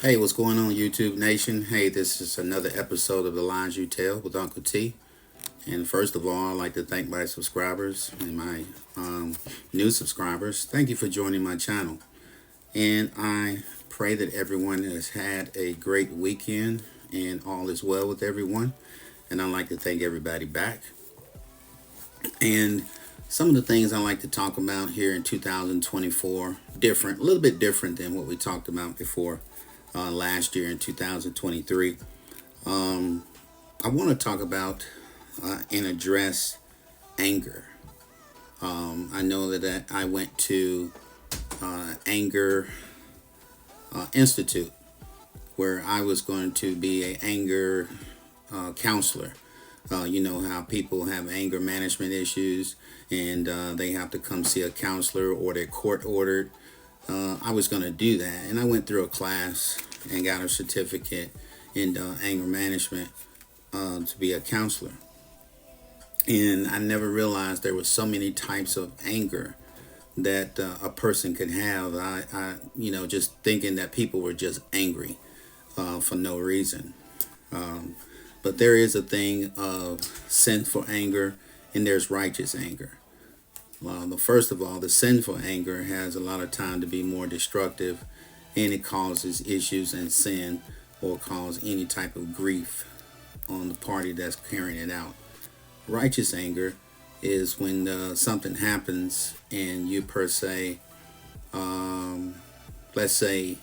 Hey, what's going on, YouTube Nation? Hey, this is another episode of The Lines You Tell with Uncle T. And first of all, I'd like to thank my subscribers and my new subscribers. Thank you for joining my channel. And I pray that everyone has had a great weekend and all is well with everyone. And I'd like to thank everybody back. And some of the things I like to talk about here in 2024, different, a little bit different than what we talked about before last year in 2023. I want to talk about and address anger. I know that I went to Anger Institute where I was going to be an anger counselor. You know how people have anger management issues and they have to come see a counselor or they're court ordered. I was going to do that, and I went through a class and got a certificate in anger management to be a counselor. And I never realized there were so many types of anger that a person could have. Just thinking that people were just angry for no reason. But there is a thing of sinful anger and there's righteous anger. First of all, the sinful anger has a lot of time to be more destructive and it causes issues and sin or cause any type of grief on the party that's carrying it out. Righteous anger is when something happens and you per se, let's say,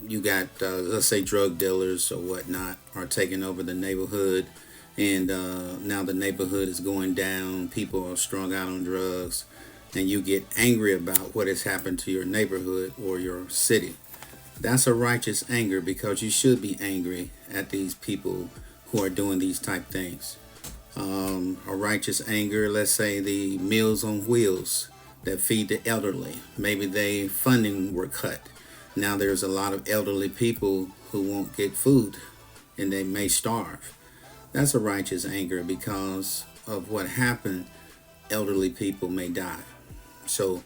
you got, let's say, drug dealers or whatnot are taking over the neighborhood, and now the neighborhood is going down. People are strung out on drugs, and you get angry about what has happened to your neighborhood or your city. That's a righteous anger because you should be angry at these people who are doing these type things. A righteous anger, let's say the Meals on Wheels that feed the elderly. Maybe they funding were cut. Now there's a lot of elderly people who won't get food and they may starve. That's a righteous anger because of what happened. Elderly people may die. So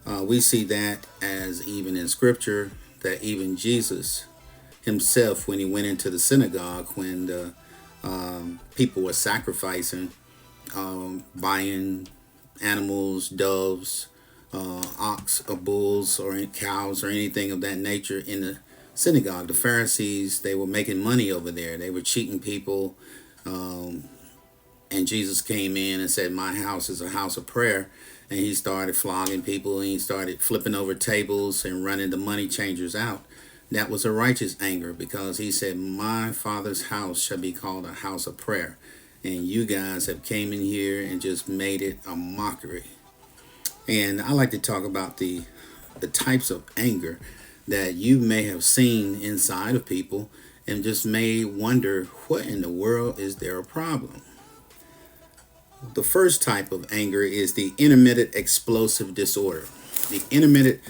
we see that as even in scripture that even Jesus himself, when he went into the synagogue, when the people were sacrificing, buying animals, doves, ox or bulls or cows or anything of that nature in the synagogue. The Pharisees, they were making money over there. They were cheating people. And Jesus came in and said, my house is a house of prayer. And he started flogging people and he started flipping over tables and running the money changers out. That was a righteous anger because he said, my Father's house shall be called a house of prayer. And you guys have came in here and just made it a mockery. And I like to talk about the types of anger that you may have seen inside of people and just may wonder, what in the world is their problem? The first type of anger is the intermittent explosive disorder. The intermittent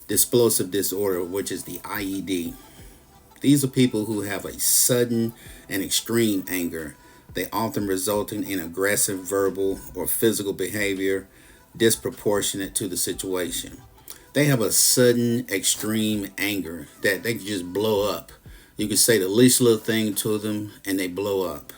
explosive disorder, which is the IED. These are people who have a sudden and extreme anger. They often resulting in aggressive verbal or physical behavior disproportionate to the situation. They have a sudden extreme anger that they can just blow up. You can say the least little thing to them and they blow up,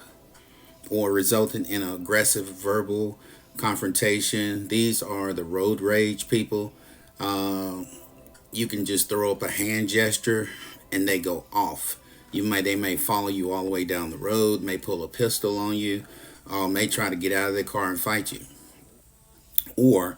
or resulting in an aggressive verbal confrontation. These are the road rage people. You can just throw up a hand gesture and they go off. They may follow you all the way down the road, may pull a pistol on you, may try to get out of their car and fight you. Or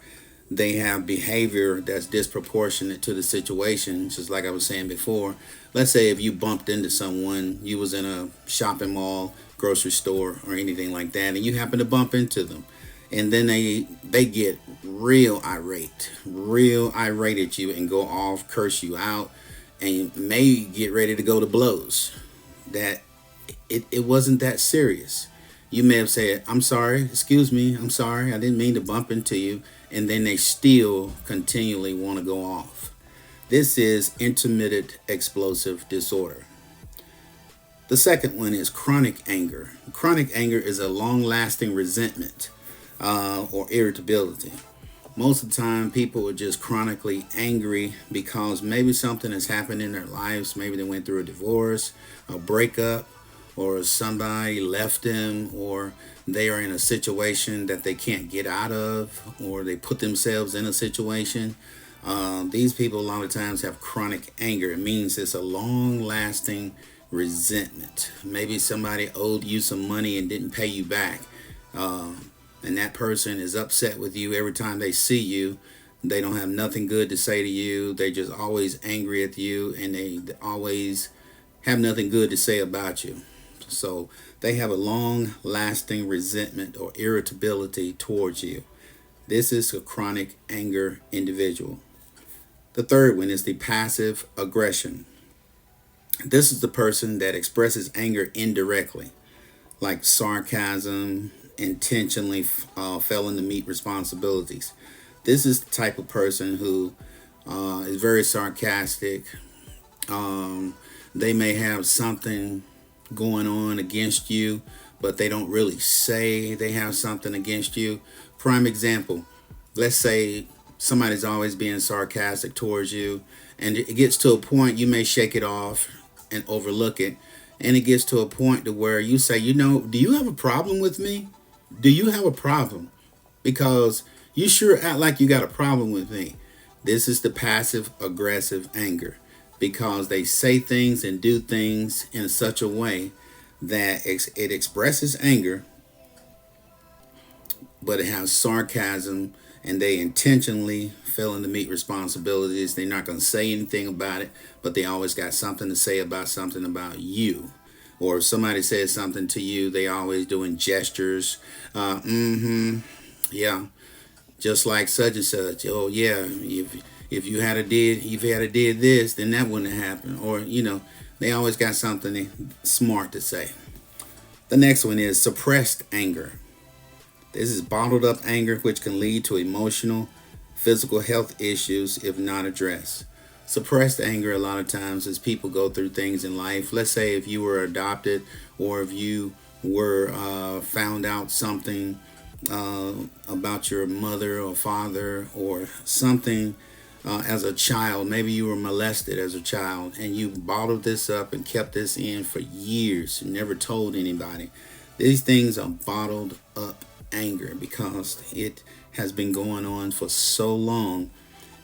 they have behavior that's disproportionate to the situation, just like I was saying before. Let's say if you bumped into someone, you was in a shopping mall, grocery store, or anything like that, and you happen to bump into them, and then they get real irate at you and go off, curse you out, and may get ready to go to blows. That it wasn't that serious. You may have said, I'm sorry, excuse me, I'm sorry, I didn't mean to bump into you, and then they still continually want to go off. This is intermittent explosive disorder. The second one is chronic anger. Chronic anger is a long-lasting resentment or irritability. Most of the time, people are just chronically angry because maybe something has happened in their lives. Maybe they went through a divorce, a breakup, or somebody left them, or they are in a situation that they can't get out of, or they put themselves in a situation. These people a lot of times have chronic anger. It means it's a long lasting resentment. Maybe somebody owed you some money and didn't pay you back. And that person is upset with you every time they see you. They don't have nothing good to say to you. They just always angry at you, and they always have nothing good to say about you. So they have a long lasting resentment or irritability towards you. This is a chronic anger individual. The third one is the passive aggression. This is the person that expresses anger indirectly, like sarcasm, intentionally failing to meet responsibilities. This is the type of person who is very sarcastic. They may have something going on against you, but they don't really say they have something against you. Prime example, let's say somebody's always being sarcastic towards you, and it gets to a point you may shake it off and overlook it, and it gets to a point to where you say, do you have a problem with me? Do you have a problem? Because you sure act like you got a problem with me. This is the passive aggressive anger, because they say things and do things in such a way that it expresses anger, but it has sarcasm, and they intentionally failing to meet responsibilities. They're not going to say anything about it, but they always got something to say about something about you. Or if somebody says something to you, they always doing gestures. Yeah, just like such and such. Oh yeah, if you had a did this, then that wouldn't have happened. Or they always got something smart to say. The next one is suppressed anger. This is bottled up anger, which can lead to emotional, physical health issues if not addressed. Suppressed anger a lot of times as people go through things in life. Let's say if you were adopted, or if you were found out something about your mother or father or something as a child. Maybe you were molested as a child and you bottled this up and kept this in for years and never told anybody. These things are bottled up anger because it has been going on for so long,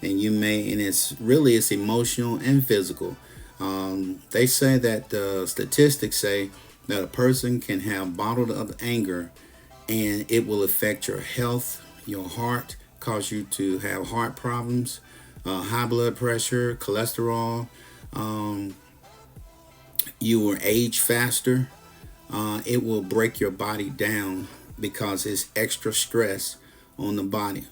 and it's emotional and physical. They say that statistics say that a person can have bottled up anger, and it will affect your health, your heart, cause you to have heart problems, high blood pressure, cholesterol. You will age faster. It will break your body down because it's extra stress on the body.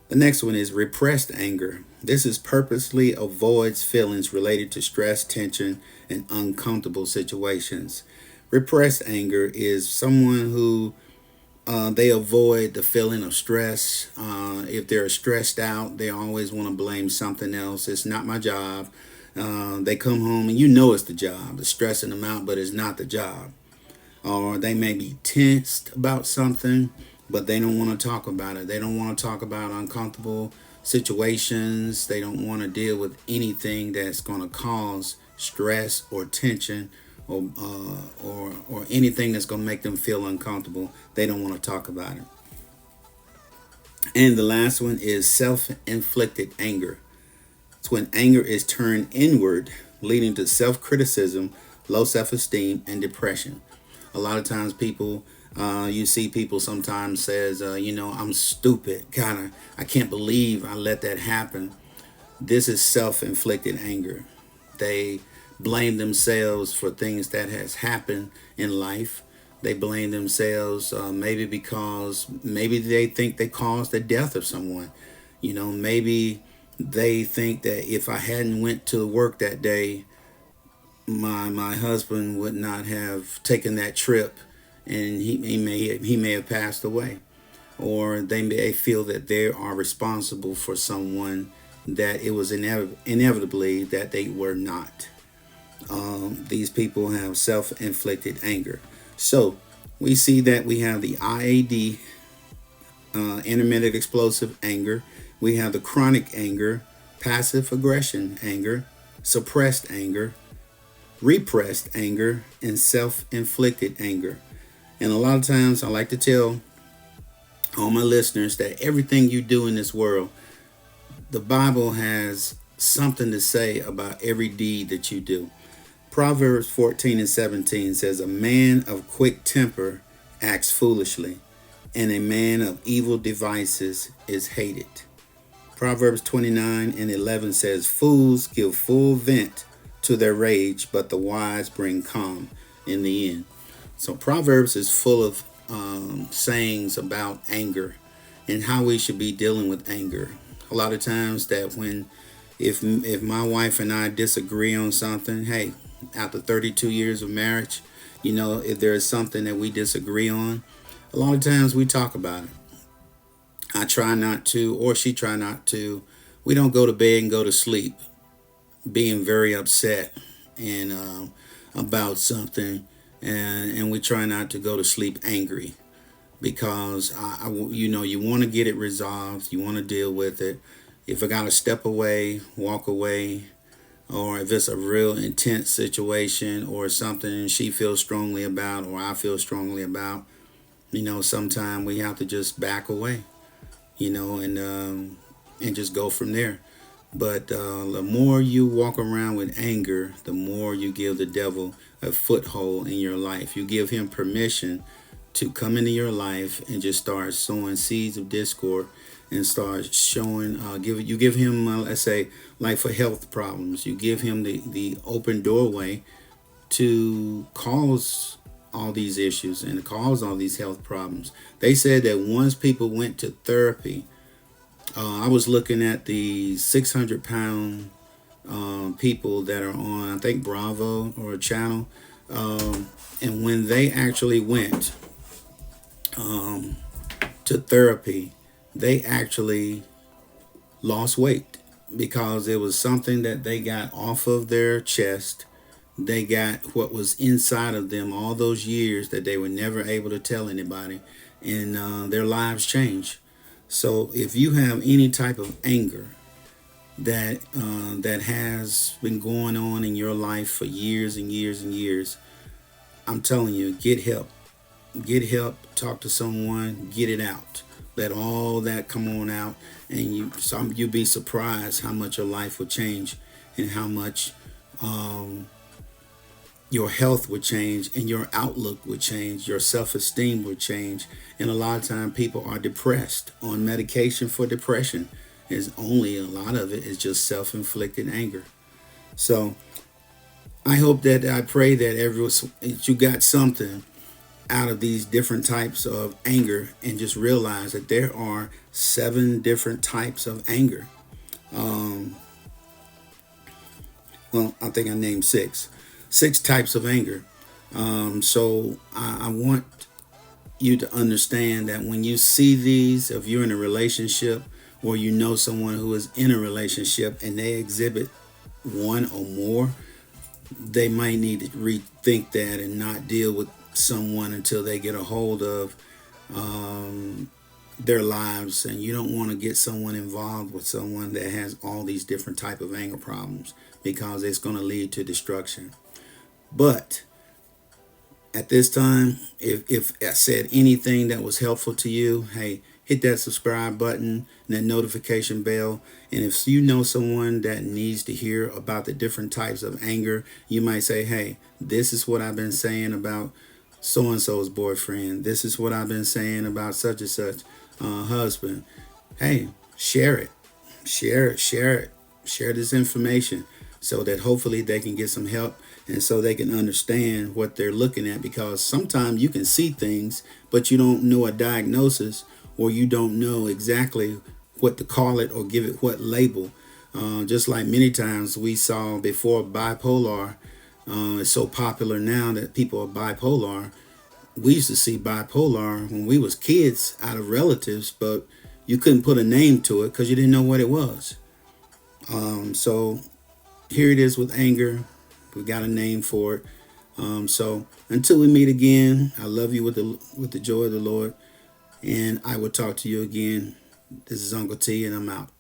The next one is repressed anger. This is purposely avoids feelings related to stress, tension, and uncomfortable situations. Repressed anger is someone who they avoid the feeling of stress. If they're stressed out, they always want to blame something else. It's not my job. They come home and it's the job. It's stressing them out, but it's not the job. Or they may be tensed about something, but they don't want to talk about it. They don't want to talk about uncomfortable situations. They don't want to deal with anything that's going to cause stress or tension or anything that's going to make them feel uncomfortable. They don't want to talk about it. And the last one is self-inflicted anger. It's when anger is turned inward, leading to self-criticism, low self-esteem, and depression. A lot of times you see people sometimes says, I'm stupid. I can't believe I let that happen. This is self-inflicted anger. They blame themselves for things that has happened in life. They blame themselves maybe because maybe they think they caused the death of someone. Maybe they think that if I hadn't went to work that day, my husband would not have taken that trip, and he may have passed away. Or they may feel that they are responsible for someone that it was inevitably that they were not. These people have self-inflicted anger. So we see that we have the IAD intermittent explosive anger. We have the chronic anger, passive aggression anger, suppressed anger, repressed anger, and self-inflicted anger. And a lot of times I like to tell all my listeners that everything you do in this world, the Bible has something to say about every deed that you do. Proverbs 14 and 17 says, "A man of quick temper acts foolishly, and a man of evil devices is hated." Proverbs 29 and 11 says, "Fools give full vent to their rage, but the wise bring calm in the end." So Proverbs is full of sayings about anger and how we should be dealing with anger. A lot of times that when if my wife and I disagree on something, hey, after 32 years of marriage, if there is something that we disagree on, a lot of times we talk about it. I try not to, or she try not to. We don't go to bed and go to sleep being very upset and about something, and we try not to go to sleep angry because you want to get it resolved. You want to deal with it. If I got to step away, walk away, or if it's a real intense situation or something she feels strongly about or I feel strongly about, sometimes we have to just back away, and just go from there. But the more you walk around with anger, the more you give the devil a foothold in your life. You give him permission to come into your life and just start sowing seeds of discord and start showing, you give him, let's say, like for health problems, you give him the open doorway to cause all these issues and to cause all these health problems. They said that once people went to therapy, I was looking at the 600-pound people that are on, I think, Bravo or a channel. And when they actually went to therapy, they actually lost weight because it was something that they got off of their chest. They got what was inside of them all those years that they were never able to tell anybody, and their lives changed. So if you have any type of anger that has been going on in your life for years and years and years, I'm telling you, get help. Get help. Talk to someone. Get it out. Let all that come on out, and you'll be surprised how much your life will change, and how much your health would change, and your outlook would change, your self-esteem would change. And a lot of times people are depressed on medication for depression. Is only a lot of it is just self-inflicted anger. So I pray that you got something out of these different types of anger, and just realize that there are 7 different types of anger. Well, I think I named 6 types of anger. So I want you to understand that when you see these, if you're in a relationship or you know someone who is in a relationship and they exhibit one or more, they might need to rethink that and not deal with someone until they get a hold of their lives. And you don't want to get someone involved with someone that has all these different type of anger problems, because it's going to lead to destruction. But at this time, if I said anything that was helpful to you, hey, hit that subscribe button and that notification bell. And if you know someone that needs to hear about the different types of anger, you might say, hey, this is what I've been saying about so-and-so's boyfriend. This is what I've been saying about such and such husband. Hey, share it. Share this information so that hopefully they can get some help, and so they can understand what they're looking at. Because sometimes you can see things, but you don't know a diagnosis, or you don't know exactly what to call it or give it what label. Just like many times we saw before bipolar is so popular now that people are bipolar. We used to see bipolar when we was kids out of relatives, but you couldn't put a name to it because you didn't know what it was. So here it is with anger. We got a name for it. So until we meet again, I love you with the joy of the Lord. And I will talk to you again. This is Uncle T, and I'm out.